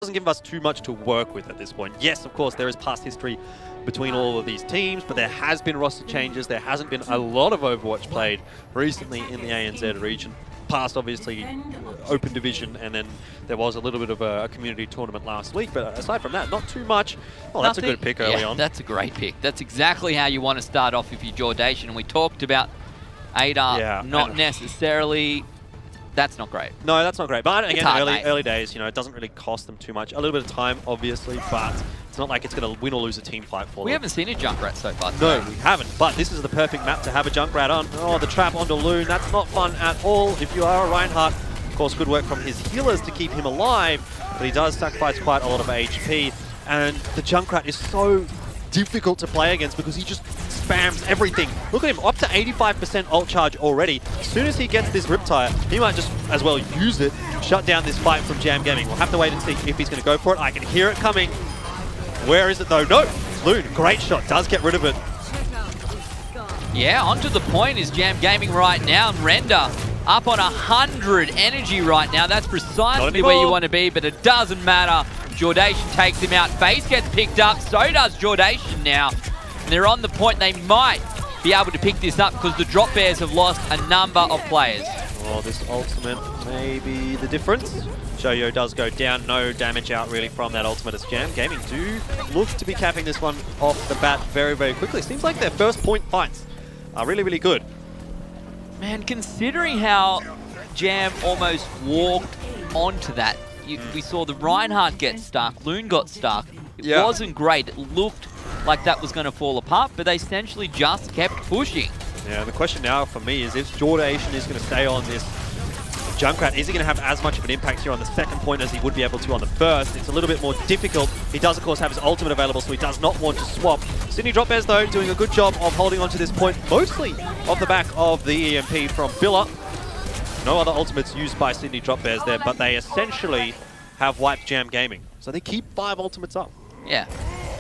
doesn't give us too much to work with at this point. Yes, of course, there is past history between all of these teams, but there has been roster changes. There hasn't been a lot of Overwatch played recently in the ANZ region. Past, obviously, open division, and then there was a little bit of a community tournament last week. But aside from that, not too much. Oh, that's a good pick early on. That's a great pick. That's exactly how you want to start off if you're Jordacian. And we talked about Ada, not necessarily. That's not great. No, that's not great. But again, early days, you know, it doesn't really cost them too much. A little bit of time, obviously, but it's not like it's going to win or lose a team fight for them. We haven't seen a Junkrat so far. No, we haven't. But this is the perfect map to have a Junkrat on. Oh, the trap onto Loon. That's not fun at all if you are a Reinhardt. Of course, good work from his healers to keep him alive, but he does sacrifice quite a lot of HP. And the Junkrat is so difficult to play against because he just spams everything. Look at him, up to 85% ult charge already. As soon as he gets this Riptire, he might just as well use it, shut down this fight from Jam Gaming. We'll have to wait and see if he's going to go for it. I can hear it coming. Where is it though? No! Loon, great shot, does get rid of it. Yeah, onto the point is Jam Gaming right now, and Render up on 100 energy right now. That's precisely where you want to be, but it doesn't matter. Jordacian takes him out. Face gets picked up, so does Jordacian now. And they're on the point. They might be able to pick this up because the Drop Bears have lost a number of players. Oh, this ultimate may be the difference. Shoyo does go down. No damage out really from that ultimate as Jam Gaming do look to be capping this one off the bat very, very quickly. Seems like their first point fights are really, really good. Man, considering how Jam almost walked onto that, we saw the Reinhardt get stuck, Loon got stuck. It wasn't great. It looked like that was going to fall apart, but they essentially just kept pushing. Yeah, the question now for me is if Jordacian is going to stay on this Junkrat, is he going to have as much of an impact here on the second point as he would be able to on the first? It's a little bit more difficult. He does, of course, have his ultimate available, so he does not want to swap. Sydney Drop Bears, though, doing a good job of holding on to this point, mostly off the back of the EMP from Billa. No other ultimates used by Sydney Drop Bears there, but they essentially have wiped Jam Gaming. So they keep 5 ultimates up. Yeah.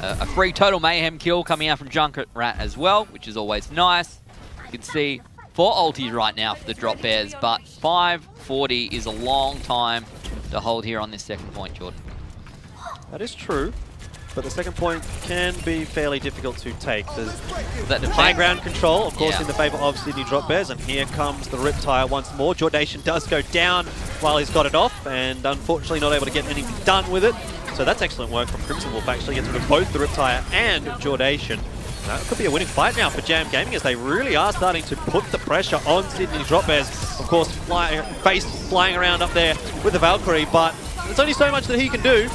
A free total mayhem kill coming out from Junkrat as well, which is always nice. You can see 4 ultis right now for the Drop Bears, but 540 is a long time to hold here on this second point, Jordan. That is true, but the second point can be fairly difficult to take. There's that high ground control, of course, in the favour of Sydney Drop Bears, and here comes the Riptire once more. Jordacian does go down while he's got it off, and unfortunately not able to get anything done with it. So that's excellent work from Crimson Wolf, actually gets rid of both the Riptire and Jordacian. That could be a winning fight now for Jam Gaming as they really are starting to put the pressure on Sydney Drop Bears. Of course, Face flying around up there with the Valkyrie, but there's only so much that he can do.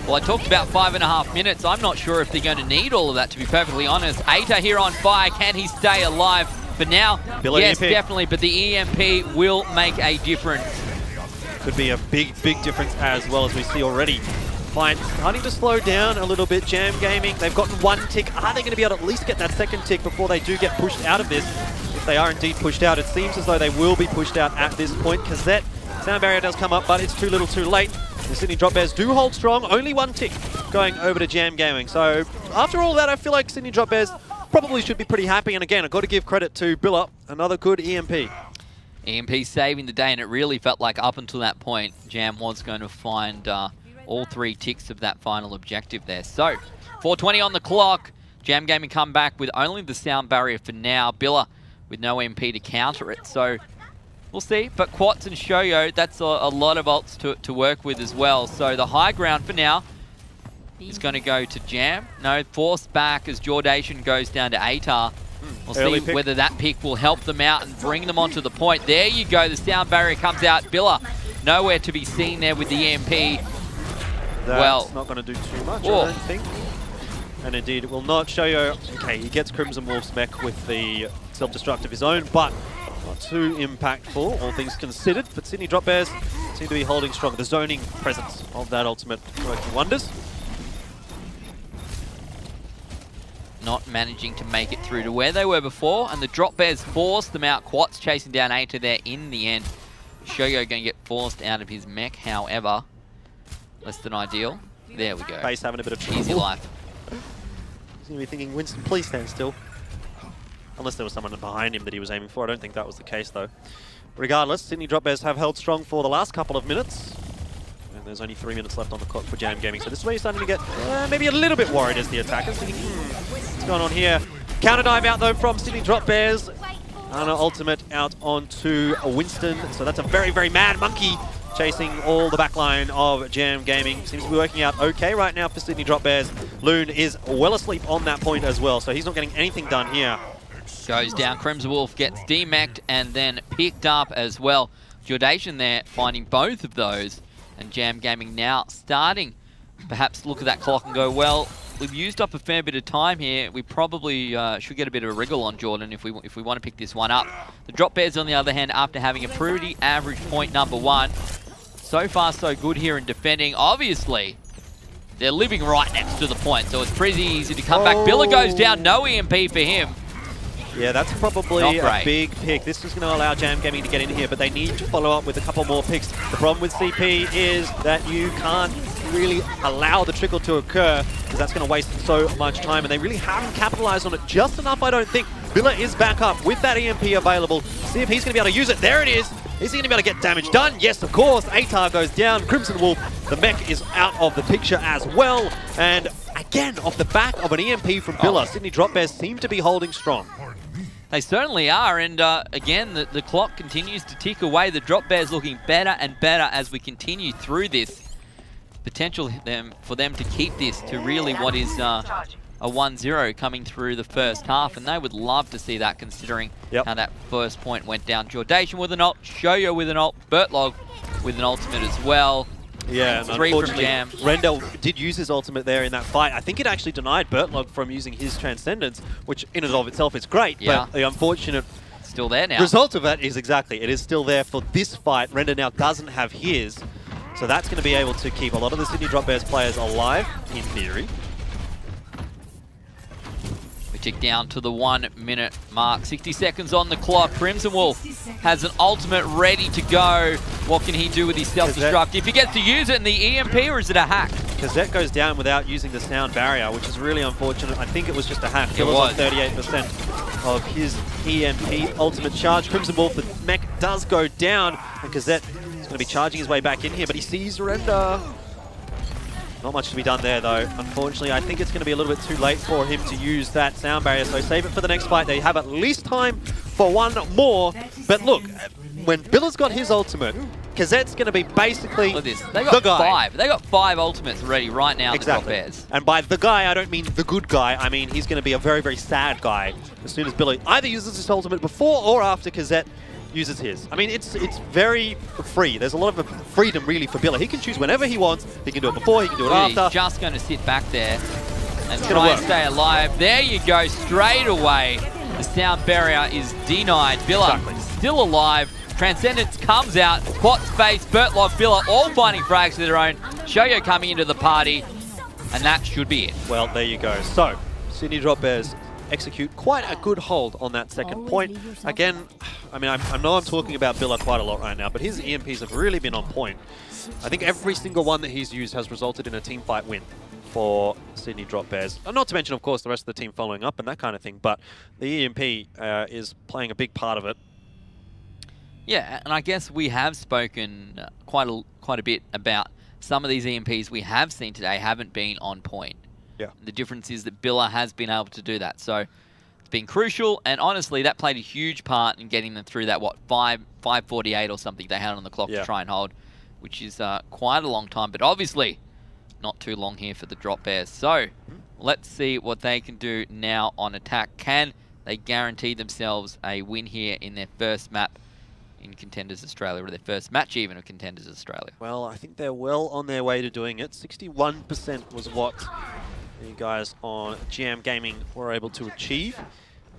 Well, I talked about 5.5 minutes. I'm not sure if they're going to need all of that, to be perfectly honest. Aita here on fire. Can he stay alive? For now, yes, definitely, but the EMP will make a difference. Could be a big, big difference as well, as we see already. Fight starting to slow down a little bit. Jam Gaming, they've gotten 1 tick. Are they going to be able to at least get that second tick before they do get pushed out of this? If they are indeed pushed out, it seems as though they will be pushed out at this point. Kazette, sound barrier does come up, but it's too little too late. The Sydney Drop Bears do hold strong. Only 1 tick going over to Jam Gaming. So after all that, I feel like Sydney Drop Bears probably should be pretty happy. And again, I've got to give credit to Billa. Another good EMP. EMP saving the day, and it really felt like up until that point, Jam was going to find all 3 ticks of that final objective there. So, 4:20 on the clock. Jam Gaming come back with only the sound barrier for now. Billa with no MP to counter it. So, we'll see. But Quats and Shoyo, that's a lot of ults to work with as well. So, the high ground for now is going to go to Jam. No, forced back as Jordacian goes down to Atar. We'll see whether that pick will help them out and bring them onto the point. There you go. The sound barrier comes out. Billa nowhere to be seen there with the EMP. That's not going to do too much, I don't think. And indeed, it will not. Shoyo, okay, he gets Crimson Wolf's mech with the self-destruct of his own, but not too impactful, all things considered. But Sydney Drop Bears seem to be holding strong. The zoning presence of that ultimate working wonders. Not managing to make it through to where they were before, and the Drop Bears forced them out. Quats chasing down Aita there in the end. Shoyo going to get forced out of his mech, however. Less than ideal. There we go. Face having a bit of trouble. Easy life. He's going to be thinking, Winston, please stand still. Unless there was someone behind him that he was aiming for. I don't think that was the case, though. Regardless, Sydney Drop Bears have held strong for the last couple of minutes. And there's only 3 minutes left on the clock for Jam Gaming. So this is where you're starting to get maybe a little bit worried as the attackers. Thinking, what's going on here? Counter dive out though from Sydney Drop Bears. Ana ultimate out onto Winston. So that's a very, very mad monkey chasing all the backline of Jam Gaming. Seems to be working out okay right now for Sydney Drop Bears. Loon is well asleep on that point as well, so he's not getting anything done here. Goes down, Crimson Wolf gets demeched and then picked up as well. Jordation there finding both of those. And Jam Gaming now starting perhaps look at that clock and go, well, we've used up a fair bit of time here. We probably should get a bit of a wriggle on Jordan if we want to pick this one up. The Drop Bears, on the other hand, after having a pretty average point number 1, so far so good here in defending. Obviously, they're living right next to the point, so it's pretty easy to come back. Billa goes down, no EMP for him. Yeah, that's probably a big pick. This is going to allow Jam Gaming to get in here, but they need to follow up with a couple more picks. The problem with CP is that you can't really allow the trickle to occur because that's going to waste so much time, and they really haven't capitalized on it just enough, I don't think. Billa is back up with that EMP available. See if he's going to be able to use it. There it is. Is he going to be able to get damage done? Yes, of course. Atar goes down. Crimson Wolf, the mech, is out of the picture as well. And again, off the back of an EMP from Billa, Sydney Drop Bears seem to be holding strong. They certainly are, and again, the clock continues to tick away. The Drop Bears looking better and better as we continue through this. Potential for them to keep this to really what is a 1-0 coming through the first half, and they would love to see that considering how that first point went down. Jordation with an ult, Shoyo with an ult, Bertlog with an ultimate as well. Yeah, and 3 from Jam. Rendell did use his ultimate there in that fight. I think it actually denied Bertlog from using his Transcendence, which in and of itself is great, but the unfortunate still there now. Result of that is exactly, it is still there for this fight. Render now doesn't have his, so that's going to be able to keep a lot of the Sydney Drop Bears players alive, in theory. We tick down to the 1 minute mark. 60 seconds on the clock. Crimson Wolf has an ultimate ready to go. What can he do with his self-destruct? If he gets to use it in the EMP, or is it a hack? Kazette goes down without using the sound barrier, which is really unfortunate. I think it was just a hack. It was on 38% of his EMP ultimate charge. Crimson Wolf, the mech does go down, and Kazette is going to be charging his way back in here, but he sees Render. Not much to be done there, though. Unfortunately, I think it's going to be a little bit too late for him to use that sound barrier, so save it for the next fight. They have at least time for one more. But look, when Billa's got his ultimate, Kazette's going to be basically They got the guy. They got 5 ultimates ready right now. Exactly. The Drop Bears. And by the guy, I don't mean the good guy. I mean he's going to be a very, very sad guy as soon as Billa either uses his ultimate before or after Kazette uses his. I mean, it's very free. There's a lot of freedom, really, for Billa. He can choose whenever he wants. He can do it before, he can do it after. He's just going to sit back there and try and stay alive. There you go, straight away. The sound barrier is denied. Billa still alive. Transcendence comes out. Pot's face, Bertlog, Billa, all finding frags of their own. Shoyo coming into the party, and that should be it. Well, there you go. So, Sydney Drop Bears execute quite a good hold on that second point. Again, I mean, I know I'm talking about Billa quite a lot right now, but his EMPs have really been on point. I think every single one that he's used has resulted in a team fight win for Sydney Drop Bears. Not to mention, of course, the rest of the team following up and that kind of thing, but the EMP is playing a big part of it. Yeah, and I guess we have spoken quite a bit about some of these EMPs we have seen today haven't been on point. Yeah. The difference is that Billa has been able to do that. So it's been crucial, and honestly, that played a huge part in getting them through that, 5:48 or something they had on the clock to try and hold, which is quite a long time, but obviously not too long here for the Drop Bears. So let's see what they can do now on attack. Can they guarantee themselves a win here in their first map in Contenders Australia, or their first match even of Contenders Australia? Well, I think they're well on their way to doing it. 61% was what the guys on Jam Gaming were able to achieve.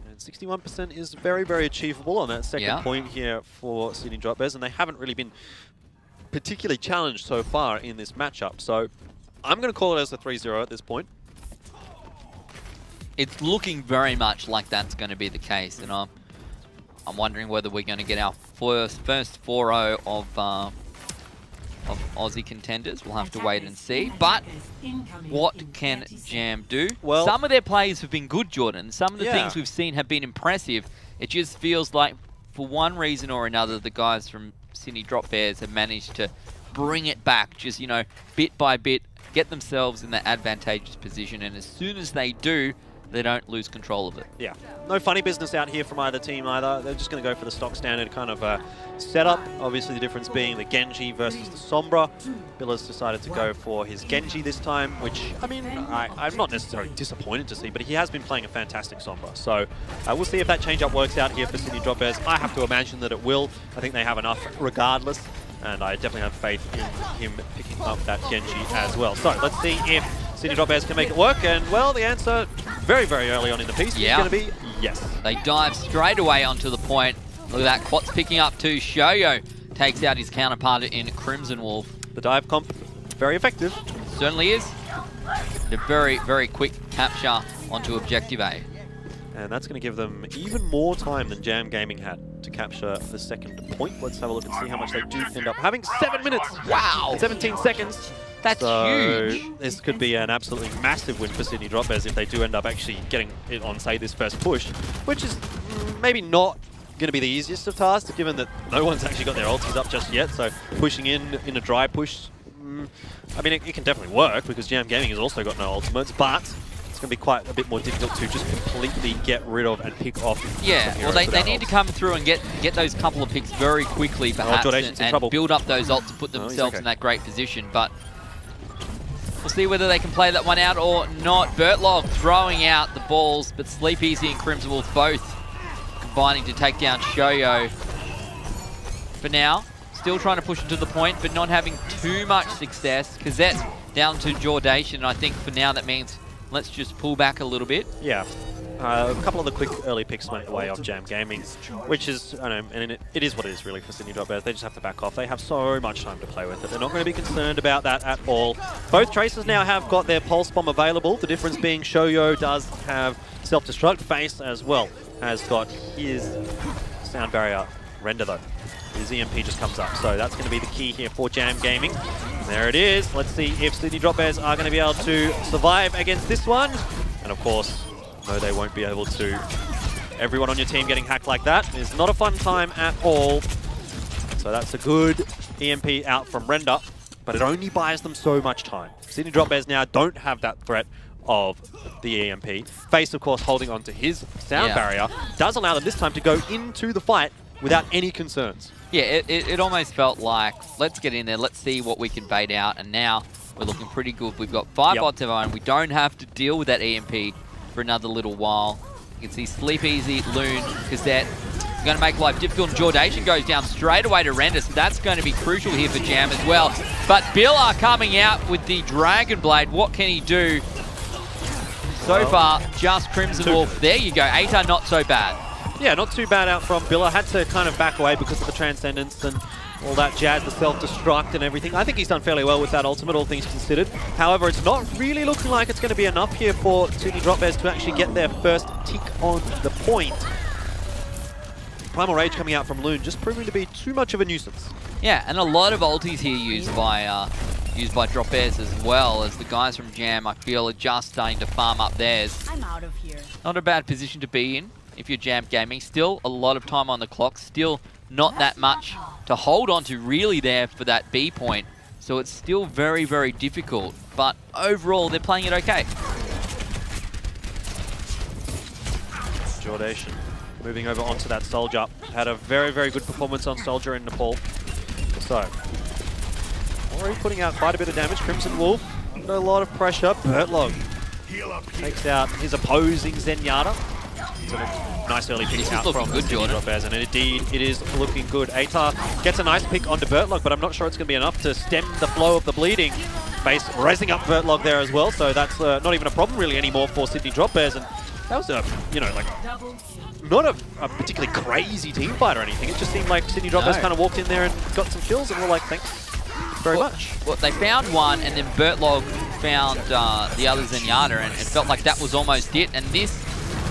And 61% is very, very achievable on that second point here for Sydney Drop Bears, and they haven't really been particularly challenged so far in this matchup. So I'm going to call it as a 3-0 at this point. It's looking very much like that's going to be the case, and I'm wondering whether we're going to get our first 4-0 of Aussie Contenders. We'll have to wait and see. But what can Jam do? Well, some of their plays have been good, Jordan. Some of the things we've seen have been impressive. It just feels like, for one reason or another, the guys from Sydney Drop Bears have managed to bring it back, just, you know, bit by bit, get themselves in that advantageous position, and as soon as they do, they don't lose control of it. Yeah. No funny business out here from either team either. They're just going to go for the stock standard kind of setup. Obviously the difference being the Genji versus the Sombra. Billa's decided to go for his Genji this time, which, I mean, I'm not necessarily disappointed to see, but he has been playing a fantastic Sombra. So we'll see if that change-up works out here for Sydney Drop Bears. I have to imagine that it will. I think they have enough regardless, and I definitely have faith in him picking up that Genji as well. So let's see if Sydney Drop Bears can make it work, and well, the answer very, very early on in the piece is going to be yes. They dive straight away onto the point. Look at that, Quat's picking up too. Shoyo takes out his counterpart in Crimson Wolf. The dive comp, very effective. Certainly is. The very, very quick capture onto Objective A. And that's going to give them even more time than Jam Gaming had to capture the second point. Let's have a look and see how much they do end up having. 7 minutes! Wow! And 17 seconds. That's huge. This could be an absolutely massive win for Sydney Drop Bears if they do end up actually getting it on, say, this first push, which is maybe not going to be the easiest of tasks, given that no one's actually got their ultis up just yet. So pushing in a dry push, I mean, it can definitely work because Jam Gaming has also got no ultimates, but it's going to be quite a bit more difficult to just completely get rid of and pick off. Yeah, well, they need to come through and get those couple of picks very quickly, perhaps, and build up those ults to put themselves in that great position. But we'll see whether they can play that one out or not. Bertlog throwing out the balls, but Sleep Easy and Crimson Wolf both combining to take down Shoyo. For now, still trying to push into the point, but not having too much success. Kazette down to Jordation, and I think for now that means let's just pull back a little bit. Yeah. A couple of the quick early picks went the way of Jam Gaming, which is, I don't know, and it is what it is really for Sydney Drop Bears. They just have to back off. They have so much time to play with it. They're not going to be concerned about that at all. Both Tracers now have got their Pulse Bomb available. The difference being Shoyo does have Self-Destruct. Face as well has got his Sound Barrier Render though. His EMP just comes up, so that's going to be the key here for Jam Gaming. There it is. Let's see if Sydney Drop Bears are going to be able to survive against this one. And of course, no, they won't be able to. Everyone on your team getting hacked like that is not a fun time at all. So that's a good EMP out from Render, but it only buys them so much time. Sydney Drop Bears now don't have that threat of the EMP. Face, of course, holding on to his Sound Barrier does allow them this time to go into the fight without any concerns. Yeah, it almost felt like, let's get in there, let's see what we can bait out, and now we're looking pretty good. We've got 5 bots of our own. We don't have to deal with that EMP for another little while. You can see Sleep Easy, Loon, Kazette going to make life difficult, and Jordation goes down straight away to Render, so that's going to be crucial here for Jam as well. But Billa coming out with the Dragon Blade. What can he do? So far, just Crimson Wolf. There you go. Atar not so bad. Yeah, not too bad out from Billa. Had to kind of back away because of the Transcendence and all that jazz, the self-destruct and everything. I think he's done fairly well with that ultimate, all things considered. However, it's not really looking like it's going to be enough here for Sydney Drop Bears to actually get their first tick on the point. Primal Rage coming out from Loon, just proving to be too much of a nuisance. Yeah, and a lot of ultis here used by Drop Bears as well, as the guys from Jam, I feel, are just starting to farm up theirs. I'm out of here. Not a bad position to be in if you're Jam Gaming. Still a lot of time on the clock, still not that much to hold on to really there for that B point. So it's still very, very difficult. But overall, they're playing it okay. Jordation moving over onto that Soldier. Had a very, very good performance on Soldier in Nepal. So, already putting out quite a bit of damage. Crimson Wolf, under a lot of pressure. Bertlog takes out his opposing Zenyatta. It's a nice early pick out from good, Jordan. Drop Bears, and indeed it is looking good. Atar gets a nice pick onto Bertlog, but I'm not sure it's going to be enough to stem the flow of the bleeding. Face raising up Bertlog there as well, so that's not even a problem really anymore for Sydney Drop Bears. And that was a, you know, like, not a particularly crazy team fight or anything. It just seemed like Sydney Drop Bears kind of walked in there and got some kills, and we're like, thanks very much. Well, they found one, and then Bertlog found the other Zenyatta, and it felt like that was almost it. And this,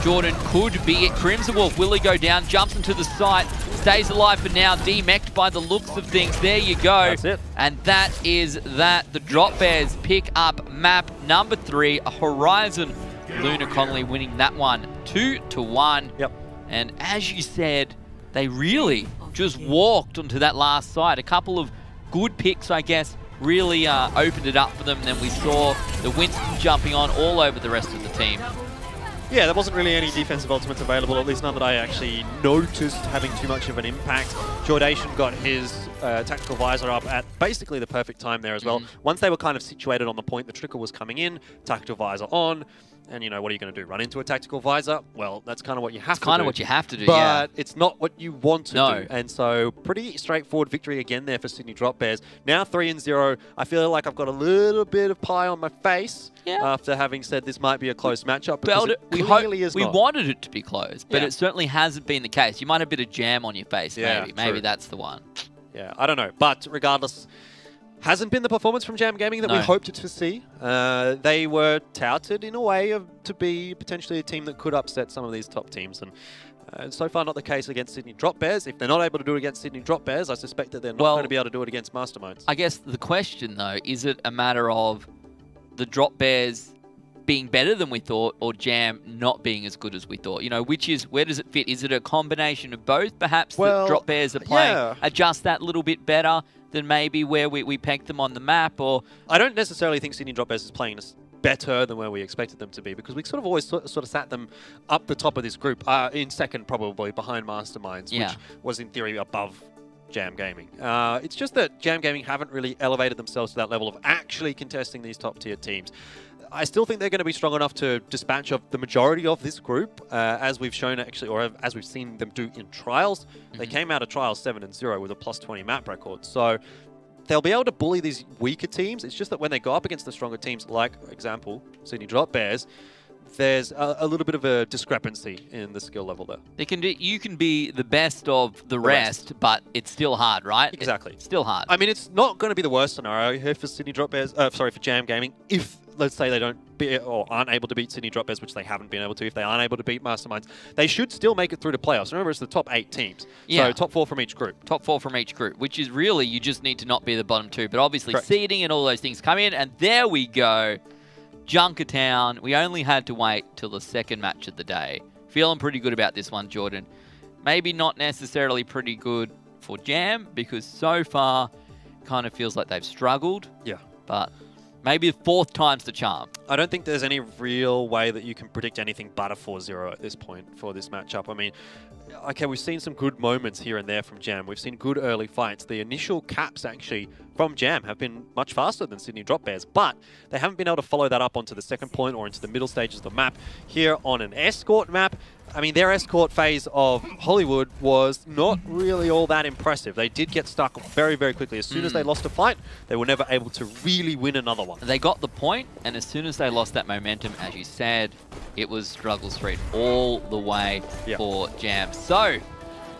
Jordan, could be it. Crimson Wolf, will he go down? Jumps into the site, stays alive for now, demeched by the looks of things. There you go. That's it. And that is that. The Drop Bears pick up map number 3, Horizon. Luna Connolly winning that one 2-1. Yep. And as you said, they really just walked onto that last side. A couple of good picks, I guess, really opened it up for them. And then we saw the Winston jumping on all over the rest of the team. Yeah, there wasn't really any defensive ultimates available, at least none that I actually noticed having too much of an impact. Jordacian got his tactical visor up at basically the perfect time there as well. Once they were kind of situated on the point, the trickle was coming in, tactical visor on, and you know, what are you going to do? Run into a tactical visor? Well, that's kind of what you have to do. Kind of what you have to do, but it's not what you want to do. And so, pretty straightforward victory again there for Sydney Drop Bears. Now 3-0. I feel like I've got a little bit of pie on my face after having said this might be a close matchup. We wanted it to be close, but it certainly hasn't been the case. You might have a bit of jam on your face, maybe. Maybe that's the one. Yeah, I don't know. But regardless, hasn't been the performance from Jam Gaming that we hoped to see. They were touted in a way to be potentially a team that could upset some of these top teams. And so far not the case against Sydney Drop Bears. If they're not able to do it against Sydney Drop Bears, I suspect that they're not going to be able to do it against Masterminds. I guess the question, though, is it a matter of the Drop Bears being better than we thought, or Jam not being as good as we thought? You know, where does it fit? Is it a combination of both? Perhaps the Drop Bears are playing just that little bit better than maybe where we pegged them on the map, or... I don't necessarily think Sydney Drop Bears is playing better than where we expected them to be, because we sort of always sort of sat them up the top of this group, in second probably, behind Masterminds, which was in theory above Jam Gaming. It's just that Jam Gaming haven't really elevated themselves to that level of actually contesting these top tier teams. I still think they're going to be strong enough to dispatch of the majority of this group, as we've shown actually, or as we've seen them do in trials. They came out of trials 7-0 with a +20 map record, so they'll be able to bully these weaker teams. It's just that when they go up against the stronger teams, like example Sydney Drop Bears, there's a little bit of a discrepancy in the skill level there. You can be the best of the rest, but it's still hard, right? Exactly. It's still hard. I mean, it's not going to be the worst scenario here for Sydney Drop Bears. Sorry, for Jam Gaming. If, let's say, they don't or aren't able to beat Sydney Drop Bears, which they haven't been able to, if they aren't able to beat Masterminds, they should still make it through to playoffs. Remember, it's the top 8 teams. So top 4 from each group. Top 4 from each group, which is really, you just need to not be the bottom 2. But obviously seeding and all those things come in, and there we go. Junkertown. We only had to wait till the second match of the day. Feeling pretty good about this one, Jordan. Maybe not necessarily pretty good for Jam, because so far kind of feels like they've struggled. Yeah. But maybe the 4th time's the charm. I don't think there's any real way that you can predict anything but a 4-0 at this point for this matchup. I mean, okay, we've seen some good moments here and there from Jam. We've seen good early fights. The initial caps actually from Jam have been much faster than Sydney Drop Bears, but they haven't been able to follow that up onto the second point or into the middle stages of the map. Here on an escort map, I mean, their escort phase of Hollywood was not really all that impressive. They did get stuck very, very quickly. As soon as they lost a fight, they were never able to really win another one. They got the point, and as soon as they lost that momentum, as you said, it was struggle street all the way for Jam. So,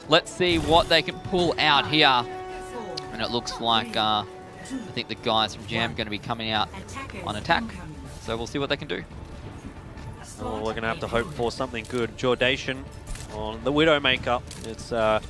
let's see what they can pull out here. And it looks like, I think the guys from Jam are going to be coming out on attack. So we'll see what they can do. Oh, we're going to have to hope for something good. Jordacian on the Widowmaker. It's a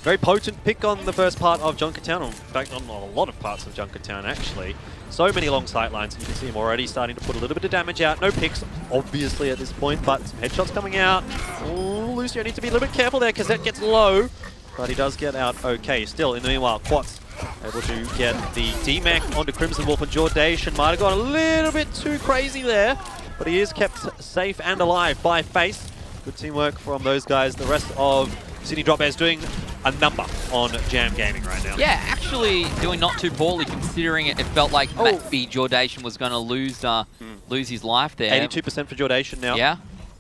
very potent pick on the first part of Junkertown. In fact, on a lot of parts of Junkertown, actually. So many long sight lines. You can see him already starting to put a little bit of damage out. No picks, obviously, at this point, but some headshots coming out. Oh, Lucio needs to be a little bit careful there because that gets low. But he does get out okay. Still, in the meanwhile, Quats able to get the DMAC onto Crimson Wolf, and Jordacian might have gone a little bit too crazy there. But he is kept safe and alive by Face. Good teamwork from those guys. The rest of Sydney Drop Bears doing a number on Jam Gaming right now. Yeah, actually doing not too poorly considering it felt like maybe Jordacian was going to lose his life there. 82% for Jordacian now. Yeah,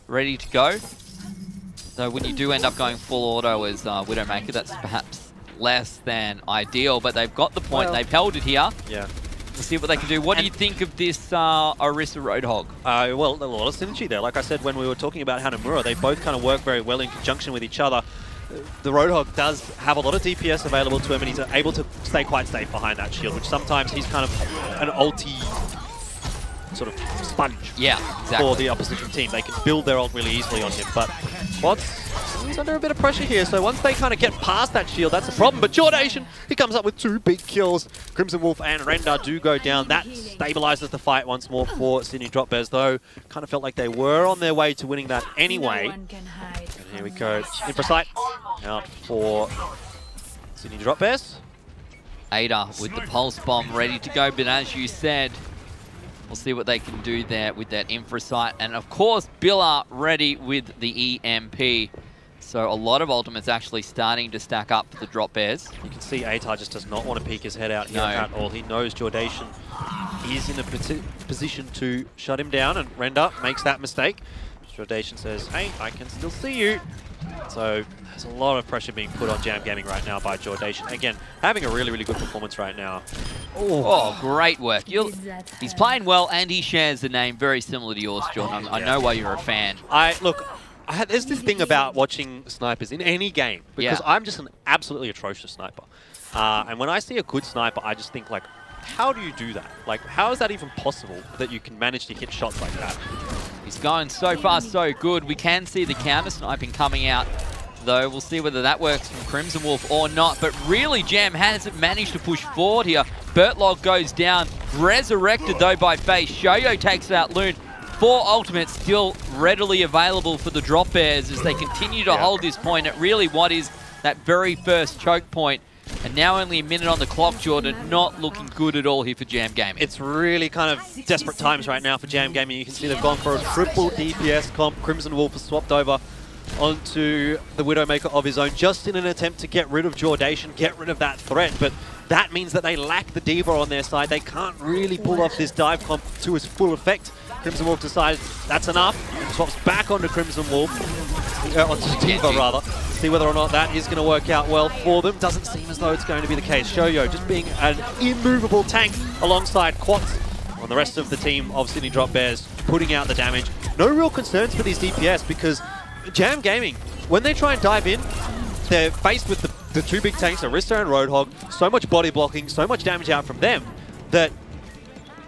ready to go. So when you do end up going full auto as Widowmaker, that's perhaps less than ideal, but they've got the point. They've held it here. Yeah. Let's see what they can do. What do you think of this Orisa Roadhog? Well, a lot of synergy there. Like I said when we were talking about Hanamura, they both kind of work very well in conjunction with each other. The Roadhog does have a lot of DPS available to him, and he's able to stay quite safe behind that shield, which sometimes he's kind of an ulti sort of sponge for the opposition team. They can build their ult really easily on him, but he's under a bit of pressure here, so once they kind of get past that shield, that's a problem. But Jordacian, he comes up with 2 big kills. Crimson Wolf and Render do go down. That stabilizes the fight once more for Sydney Drop Bears, though. Kind of felt like they were on their way to winning that anyway. And here we go. Infrasight out for Sydney Drop Bears. Ada with the pulse bomb ready to go, but as you said, we'll see what they can do there with that infra site. And of course, Billa ready with the EMP. So a lot of ultimates actually starting to stack up for the Drop Bears. You can see Atar just does not want to peek his head out here at all. He knows Jordation is in a position to shut him down, and Render makes that mistake. Jordation says, hey, I can still see you. So there's a lot of pressure being put on Jam Gaming right now by Jordation. Again, having a really, really good performance right now. Oh, great work. He's playing well, and he shares the name very similar to yours, Jordan. I know why you're a fan. There's this thing about watching snipers in any game, because I'm just an absolutely atrocious sniper. And when I see a good sniper, I just think, like, how do you do that? Like, how is that even possible that you can manage to hit shots like that? He's going so far, so good. We can see the counter-sniping coming out, though. We'll see whether that works from Crimson Wolf or not. But really, Jam hasn't managed to push forward here. Bertlog goes down. Resurrected, though, by FaZe. Shoyo takes out Loon. 4 ultimates still readily available for the Drop Bears as they continue to hold this point at really what is that very first choke point. And now only a minute on the clock, Jordan. Not looking good at all here for Jam Gaming. It's really kind of desperate times right now for Jam Gaming. You can see they've gone for a triple DPS comp. Crimson Wolf has swapped over onto the Widowmaker of his own, just in an attempt to get rid of Jordation, get rid of that threat. But that means that they lack the Diva on their side. They can't really pull off this dive comp to its full effect. Crimson Wolf decides that's enough and swaps back onto Crimson Wolf, onto Diva rather. See whether or not that is going to work out well for them. Doesn't seem as though it's going to be the case. Shoyo just being an immovable tank alongside Quats on the rest of the team of Sydney Drop Bears, putting out the damage. No real concerns for these DPS because Jam Gaming, when they try and dive in, they're faced with the 2 big tanks, Arista and Roadhog, so much body blocking, so much damage out from them that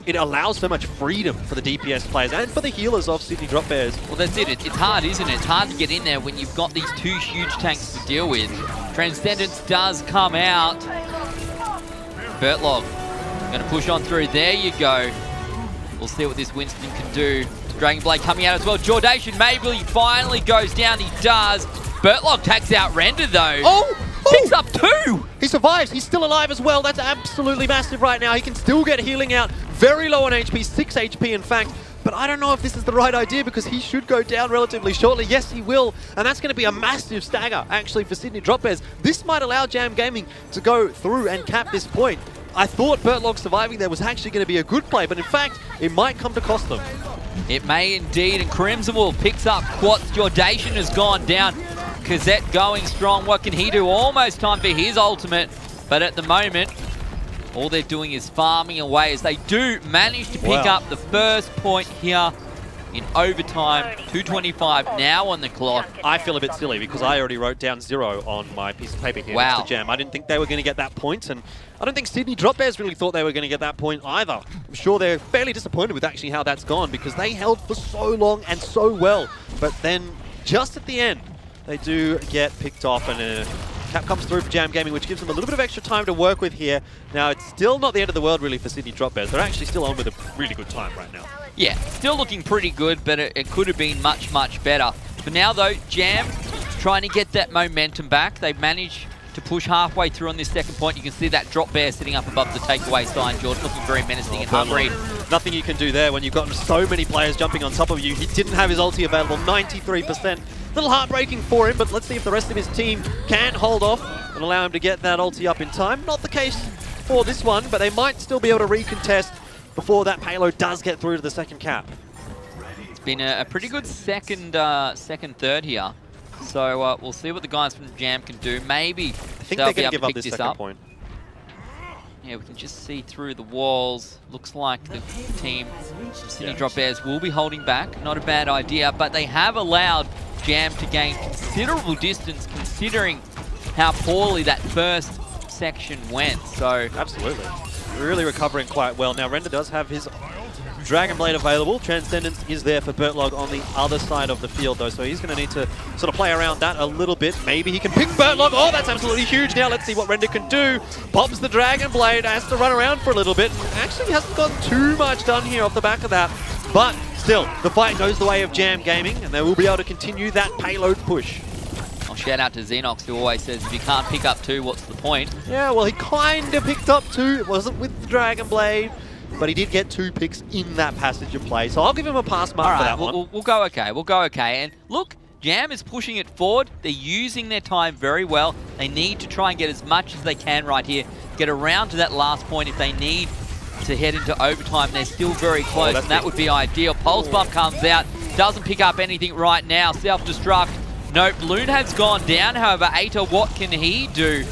it allows so much freedom for the DPS players and for the healers of Sydney Drop Bears. Well, that's it. It's hard, isn't it? It's hard to get in there when you've got these 2 huge tanks to deal with. Transcendence does come out. Bertlog going to push on through. There you go. We'll see what this Winston can do. Dragon Blade coming out as well. Jordation maybe finally goes down. He does. Bertlog takes out Render, though. Picks up 2! He survives. He's still alive as well. That's absolutely massive right now. He can still get healing out. Very low on HP, 6 HP in fact. But I don't know if this is the right idea because he should go down relatively shortly. Yes, he will. And that's going to be a massive stagger, actually, for Sydney Drop Bears. This might allow Jam Gaming to go through and cap this point. I thought Bertlog surviving there was actually going to be a good play, but in fact, it might come to cost them. It may indeed, and Crimson Wolf picks up Quats. Jordation has gone down. Kazette going strong. What can he do? Almost time for his ultimate, but at the moment, all they're doing is farming away as they do manage to pick up the first point here in overtime. 2:25 now on the clock. I feel a bit silly because I already wrote down 0 on my piece of paper here next to Jam. I didn't think they were going to get that point, and I don't think Sydney Drop Bears really thought they were going to get that point either. I'm sure they're fairly disappointed with actually how that's gone because they held for so long and so well. But then just at the end, they do get picked off, and a cap comes through for Jam Gaming, which gives them a little bit of extra time to work with here. Now, it's still not the end of the world, really, for Sydney Drop Bears. They're actually still on with a really good time right now. Yeah, still looking pretty good, but it could have been much, much better. For now, though, Jam trying to get that momentum back. They've managed to push halfway through on this second point. You can see that Drop Bear sitting up above the takeaway sign. Jordan looking very menacing and hungry. Nothing you can do there when you've got so many players jumping on top of you. He didn't have his ulti available, 93%. A little heartbreaking for him, but let's see if the rest of his team can hold off and allow him to get that ulti up in time. Not the case for this one, but they might still be able to recontest before that payload does get through to the second cap. It's been a pretty good second third here. So we'll see what the guys from Jam can do. Maybe I think they're going to give up this second point. Yeah, we can just see through the walls. Looks like the team Sydney Drop Bears will be holding back. Not a bad idea, but they have allowed Jam to gain considerable distance considering how poorly that first section went. So absolutely. Really recovering quite well. Now, Render does have his Dragon Blade available. Transcendence is there for Bertlog on the other side of the field, though, so he's going to need to sort of play around that a little bit. Maybe he can pick Bertlog. Oh, that's absolutely huge. Now let's see what Render can do. Pops the Dragon Blade, has to run around for a little bit. Actually hasn't gotten too much done here off the back of that, but still, the fight goes the way of Jam Gaming, and they will be able to continue that payload push. Well, shout out to Xenox, who always says, if you can't pick up 2, what's the point? Yeah, well, he kind of picked up 2. It wasn't with the Dragon Blade, but he did get 2 picks in that passage of play. So I'll give him a pass mark for that one. We'll go okay. We'll go okay. And look, Jam is pushing it forward. They're using their time very well. They need to try and get as much as they can right here. Get around to that last point if they need to head into overtime. They're still very close, and that would be ideal. Pulse Bump comes out. Doesn't pick up anything right now. Self-destruct. Nope, Loon has gone down. However, Aita, what can he do?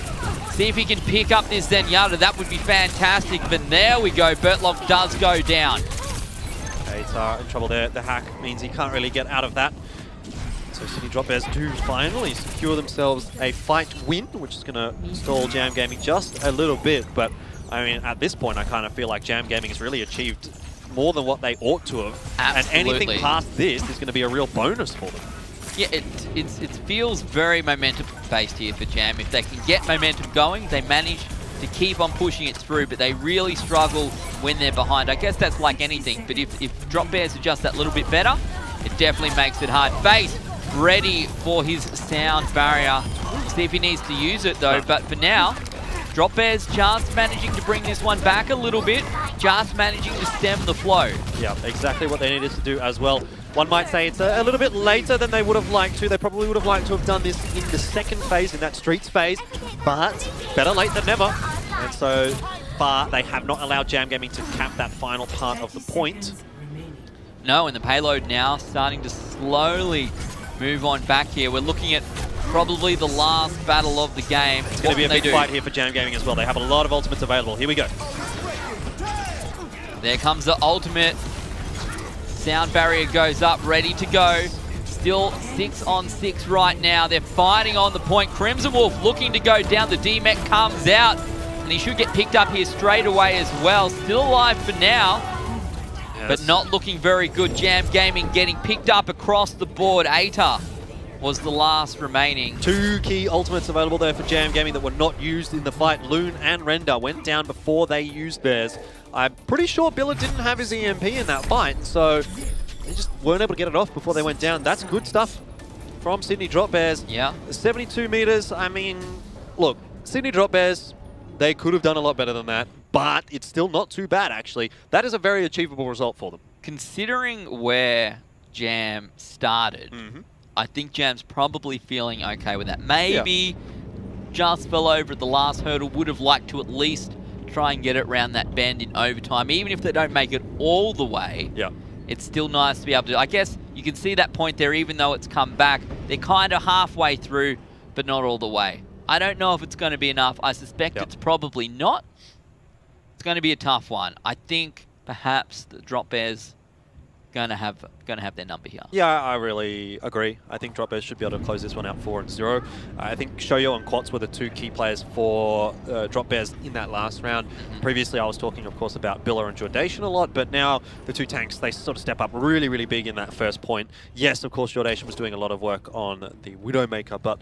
See if he can pick up this Zenyatta. That would be fantastic. But there we go. Bertlock does go down. Aita in trouble there. The hack means he can't really get out of that. So Sydney Drop Bears do finally secure themselves a fight win, which is going to stall Jam Gaming just a little bit. But, I mean, at this point, I kind of feel like Jam Gaming has really achieved more than what they ought to have. Absolutely. And anything past this is going to be a real bonus for them. Yeah, it feels very momentum-based here for Jam. If they can get momentum going, they manage to keep on pushing it through, but they really struggle when they're behind. I guess that's like anything, but if Drop Bears are just that little bit better, it definitely makes it hard. Face ready for his sound barrier. See if he needs to use it, though, but for now, Drop Bears just managing to bring this one back a little bit, just managing to stem the flow. Yeah, exactly what they needed to do as well. One might say it's a little bit later than they would have liked to. They probably would have liked to have done this in the second phase, in that Streets phase, but better late than never. And so far, they have not allowed Jam Gaming to cap that final part of the point. No, and the payload now starting to slowly move on back here. We're looking at probably the last battle of the game. It's going to be a big fight here for Jam Gaming as well. They have a lot of ultimates available. Here we go. There comes the ultimate. Sound barrier goes up, ready to go. Still 6 on 6 right now. They're fighting on the point. Crimson Wolf looking to go down. The D-Mech comes out, and he should get picked up here straight away as well. Still alive for now, but not looking very good. Jam Gaming getting picked up across the board. Aita was the last remaining. 2 key ultimates available there for Jam Gaming that were not used in the fight. Loon and Render went down before they used theirs. I'm pretty sure Billa didn't have his EMP in that fight, so they just weren't able to get it off before they went down. That's good stuff from Sydney Drop Bears. Yeah. 72 meters, I mean, look, Sydney Drop Bears, they could have done a lot better than that, but it's still not too bad, actually. That is a very achievable result for them. Considering where Jam started, I think Jam's probably feeling okay with that. Maybe just fell over at the last hurdle, would have liked to at least try and get it around that bend in overtime. Even if they don't make it all the way, it's still nice to be able to. I guess you can see that point there, even though it's come back. They're kind of halfway through, but not all the way. I don't know if it's going to be enough. I suspect it's probably not. It's going to be a tough one. I think perhaps the Drop Bears gonna have their number here. Yeah, I really agree. I think Drop Bears should be able to close this one out 4-0. I think Shoyo and Quats were the 2 key players for Drop Bears in that last round. Previously, I was talking, of course, about Billa and Jordation a lot, but now the 2 tanks, they sort of step up really, really big in that first point. Yes, of course, Jordation was doing a lot of work on the Widowmaker, but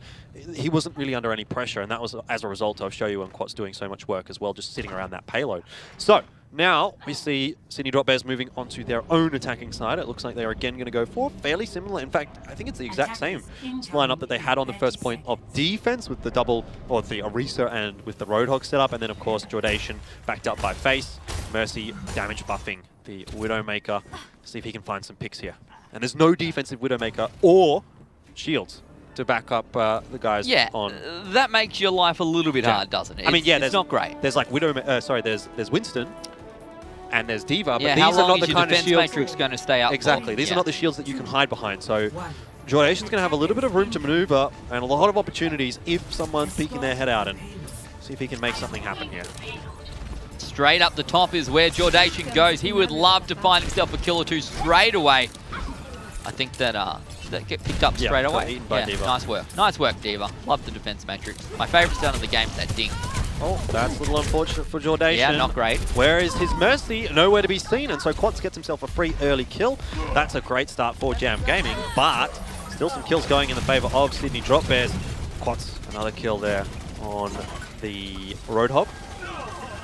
he wasn't really under any pressure, and that was as a result of Shoyo and Quats doing so much work as well, just sitting around that payload. So now we see Sydney Drop Bears moving onto their own attacking side. It looks like they're again going to go for fairly similar. In fact, I think it's the exact same lineup that they had on the first point of defense with the double, or the Orisa and with the Roadhog setup. And then, of course, Jordation backed up by Face. Mercy damage buffing the Widowmaker. See if he can find some picks here. And there's no defensive Widowmaker or shields to back up the guys on. That makes your life a little bit hard, doesn't it? I mean, it's not great. There's like there's Winston. And there's Diva, but these how long are not is the your kind of defense shields matrix going to stay up Exactly. These are not the shields that you can hide behind. So Jordation's going to have a little bit of room to maneuver and a lot of opportunities if someone's peeking their head out, and see if he can make something happen here. Straight up the top is where Jordation goes. He would love to find himself a kill or 2 straight away. I think that get picked up straight away. Eaten by Diva. Nice work. Nice work, Diva. Love the defense matrix. My favorite sound of the game is that ding. Oh, that's a little unfortunate for Jordation. Yeah, not great. Where is his Mercy? Nowhere to be seen, and so Quats gets himself a free early kill. That's a great start for Jam Gaming, but still some kills going in the favor of Sydney Drop Bears. Quats, another kill there on the Roadhog.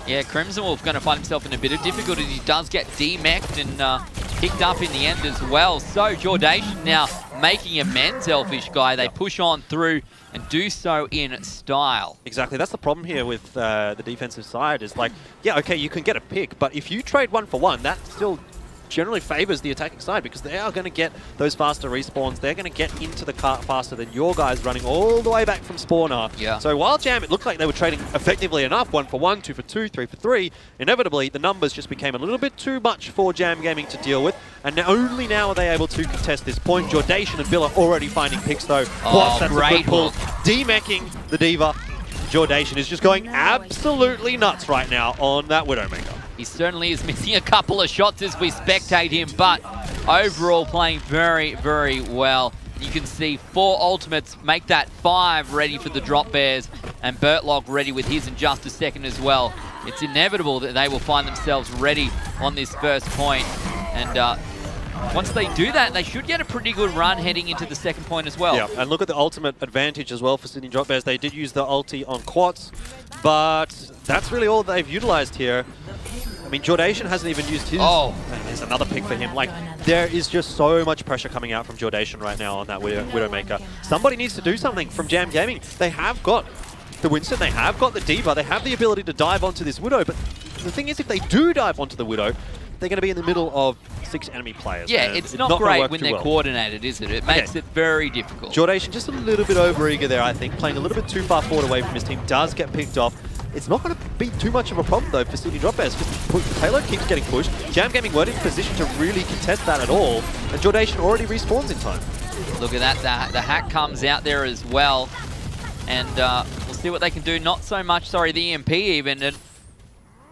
Yeah, Crimson Wolf going to find himself in a bit of difficulty. He does get D-mech'd and picked up in the end as well. So Jordation now making amends, Elfishguy. They push on through and do so in style. Exactly. That's the problem here with the defensive side is like, yeah, okay, you can get a pick, but if you trade 1 for 1, that still generally favors the attacking side because they are going to get those faster respawns. They're going to get into the cart faster than your guys running all the way back from spawner. Yeah. So while Jam, it looked like they were trading effectively enough, 1 for 1, 2 for 2, 3 for 3, inevitably the numbers just became a little bit too much for Jam Gaming to deal with. And only now are they able to contest this point. Jordation and Bill are already finding picks though. Oh, that's great a good pull. pull. D-meching the Diva. Jordation is just going absolutely nuts right now on that Widowmaker. He certainly is missing a couple of shots as we spectate him, but overall playing very, very well. You can see 4 ultimates make that 5 ready for the drop bears, and Bertlog ready with his in just a second as well. It's inevitable that they will find themselves ready on this first point, and once they do that, they should get a pretty good run heading into the second point as well. Yeah, and look at the ultimate advantage as well for Sydney Drop Bears. They did use the ulti on Quats, but that's really all they've utilized here. I mean, Jordation hasn't even used his. Oh, and there's another pick for him. Like, there is just so much pressure coming out from Jordation right now on that Widowmaker. Somebody needs to do something from Jam Gaming. They have got the Winston, they have got the Diva, they have the ability to dive onto this Widow, but the thing is, if they do dive onto the Widow, they're going to be in the middle of 6 enemy players. Yeah, it's not great when they're coordinated, is it? It makes it very difficult. Jordation just a little bit over-eager there, I think. Playing a little bit too far forward away from his team. Does get picked off. It's not going to be too much of a problem, though, for Sydney Drop Bears, because the payload keeps getting pushed. Jam Gaming weren't in position to really contest that at all, and Jordation already respawns in time. Look at that. The hack comes out there as well, and we'll see what they can do. Not so much, sorry, the EMP even. And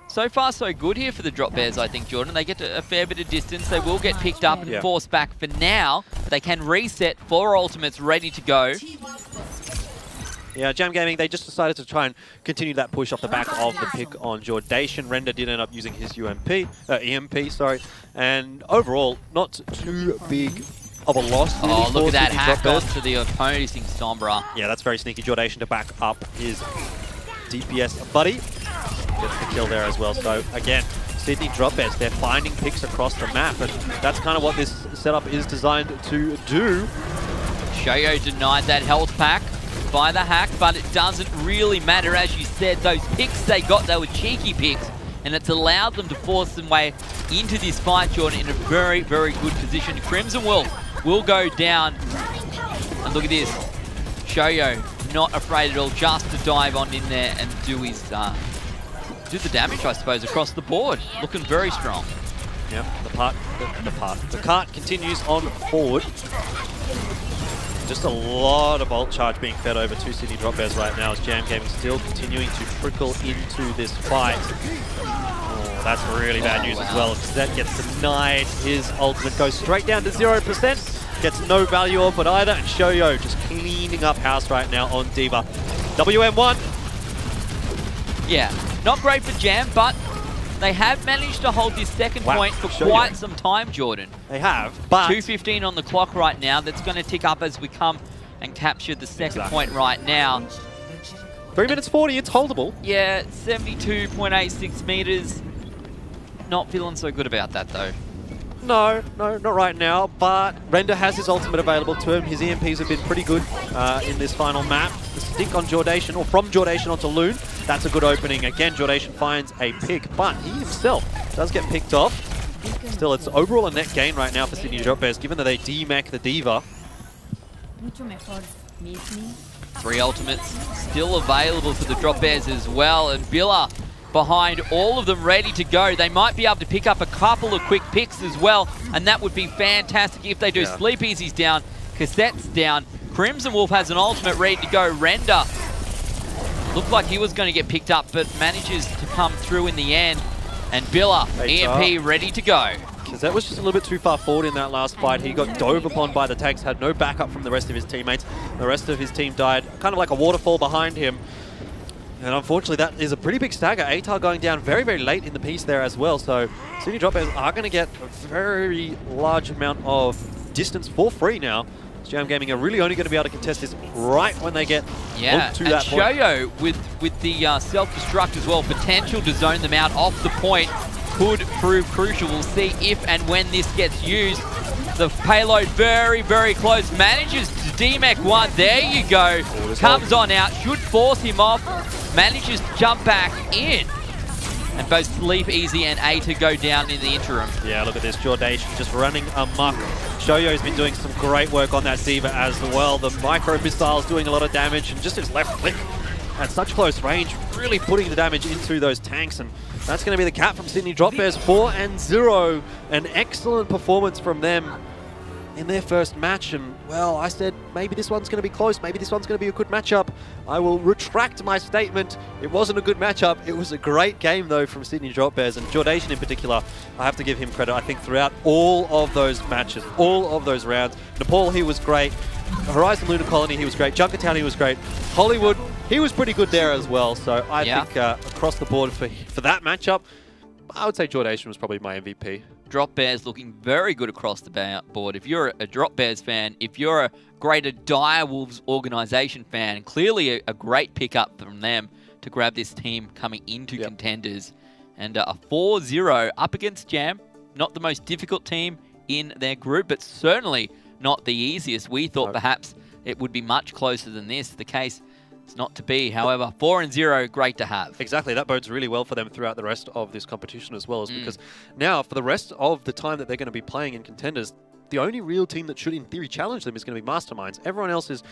so far, so good here for the Drop Bears, I think, Jordan. They get to a fair bit of distance. They will get picked up and forced back for now. They can reset 4 ultimates ready to go. Yeah, Jam Gaming, they just decided to try and continue that push off the back of the pick on Jordation. Render did end up using his EMP, sorry. And overall, not too big of a loss. Really. Oh, look at that hack onto the opposing Sombra. Yeah, that's very sneaky. Jordation to back up his DPS buddy. Gets the kill there as well. So, again, Sydney Drop Bears, they're finding picks across the map, and that's kind of what this setup is designed to do. Shoyo denied that health pack by the hack, but it doesn't really matter. As you said, those picks they got, they were cheeky picks, and it's allowed them to force their way into this fight, Jordan, in a very, very good position. Crimson Wolf will go down, and look at this. Shoyo not afraid at all, just to dive on in there and do his do the damage, I suppose, across the board. Looking very strong. Yeah, the cart continues on forward. Just a lot of ult charge being fed over to Sydney Drop Bears right now as Jam Gaming still continuing to trickle into this fight. Oh, that's really bad news as well, because that gets denied. His ultimate goes straight down to 0%. Gets no value off it either, and Shoyo just cleaning up house right now on Diva. WM1. Yeah, not great for Jam, but they have managed to hold this second point for quite some time, Jordan. They have, but 2:15 on the clock right now. That's going to tick up as we come and capture the second point right now. 3 minutes 40, it's holdable. Yeah, 72.86 meters. Not feeling so good about that, though. No, not right now, but Render has his ultimate available to him. His EMPs have been pretty good in this final map. The stick on Jordation, or from Jordation onto Loon, that's a good opening. Again, Jordation finds a pick, but he himself does get picked off. Still, it's overall a net gain right now for Sydney Drop Bears, given that they demech the Diva. 3 ultimates still available for the Drop Bears as well, and Billa behind all of them ready to go. They might be able to pick up a couple of quick picks as well, and that would be fantastic if they do. Yeah. Sleep Easy's down, Cassette's down, Crimson Wolf has an ultimate ready to go. Render looked like he was going to get picked up, but manages to come through in the end. And Billa, EMP ready to go. That was just a little bit too far forward in that last fight. He got dove upon by the tanks, had no backup from the rest of his teammates. The rest of his team died kind of like a waterfall behind him. And unfortunately, that is a pretty big stagger. Atar going down very, very late in the piece there as well. So Sydney Drop Bears are going to get a very large amount of distance for free now. Jam Gaming are really only going to be able to contest this right when they get onto that point. Shoyo with the self-destruct as well, potential to zone them out off the point could prove crucial. We'll see if and when this gets used. The payload very, very close. Manages to DMEC one. There you go. Comes on out. Should force him off. Manages to jump back in. And both Sleep Easy and A to go down in the interim. Yeah, look at this. Jordation just running amok. Shoyo's been doing some great work on that Diva as well. The micro missiles doing a lot of damage, and just his left click at such close range, really putting the damage into those tanks. And that's going to be the cap from Sydney Drop Bears, 4-0. An excellent performance from them in their first match. And, well, I said maybe this one's going to be close. Maybe this one's going to be a good matchup. I will retract my statement. It wasn't a good matchup. It was a great game, though, from Sydney Drop Bears. And Jordation in particular, I have to give him credit. I think throughout all of those matches, all of those rounds, Nepal, he was great. Horizon Lunar Colony, he was great. Junkertown, he was great. Hollywood, he was pretty good there as well. So I think across the board for that matchup, I would say Jordation was probably my MVP. Drop Bears looking very good across the board. If you're a Drop Bears fan, if you're a greater Direwolves organization fan, clearly a great pickup from them to grab this team coming into Contenders. And a 4-0 up against Jam. Not the most difficult team in their group, but certainly not the easiest. We thought perhaps it would be much closer than this. The case is not to be. However, 4-0, great to have. Exactly. That bodes really well for them throughout the rest of this competition as well, because now for the rest of the time that they're going to be playing in Contenders, the only real team that should in theory challenge them is going to be Masterminds. Everyone else is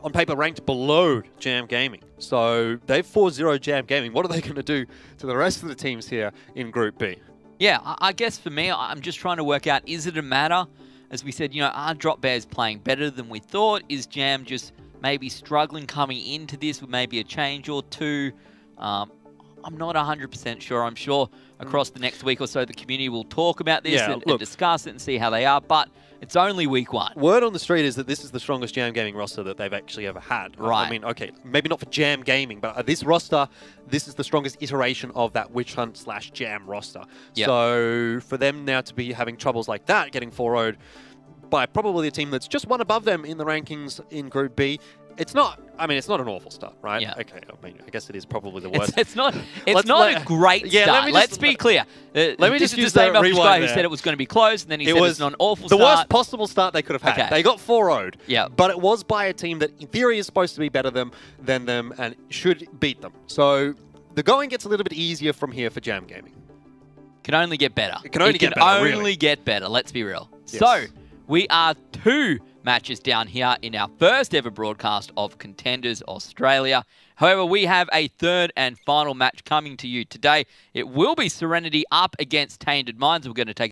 on paper ranked below Jam Gaming. So they've 4-0 Jam Gaming. What are they going to do to the rest of the teams here in Group B? Yeah, I guess for me, I'm just trying to work out, is it a matter? As we said, you know, are Drop Bears playing better than we thought? Is Jam just maybe struggling coming into this with maybe a change or two? I'm not 100% sure. I'm sure across the next week or so, the community will talk about this and discuss it and see how they are. But it's only week one. Word on the street is that this is the strongest Jam Gaming roster that they've actually ever had. Right. I mean, okay, maybe not for Jam Gaming, but this roster, this is the strongest iteration of that Witch Hunt / Jam roster. Yep. So for them now to be having troubles like that, getting 4-0'd by probably a team that's just one above them in the rankings in Group B, it's not, I mean, it's not an awful start, right? Yeah. Okay, I mean, I guess it is probably the worst. It's not a great start. Let's be clear. Let me just use the same Elfishguy who said it was going to be close, and then he said it's not an awful start. The worst possible start they could have had. Okay. They got 4-0'd, but it was by a team that in theory is supposed to be better than them and should beat them. So the going gets a little bit easier from here for Jam Gaming. Can only get better. It can only get better, let's be real. Yes. So we are 2 matches down here in our first ever broadcast of Contenders Australia. However, we have a third and final match coming to you today. It will be Serenity up against Tainted Minds. We're going to take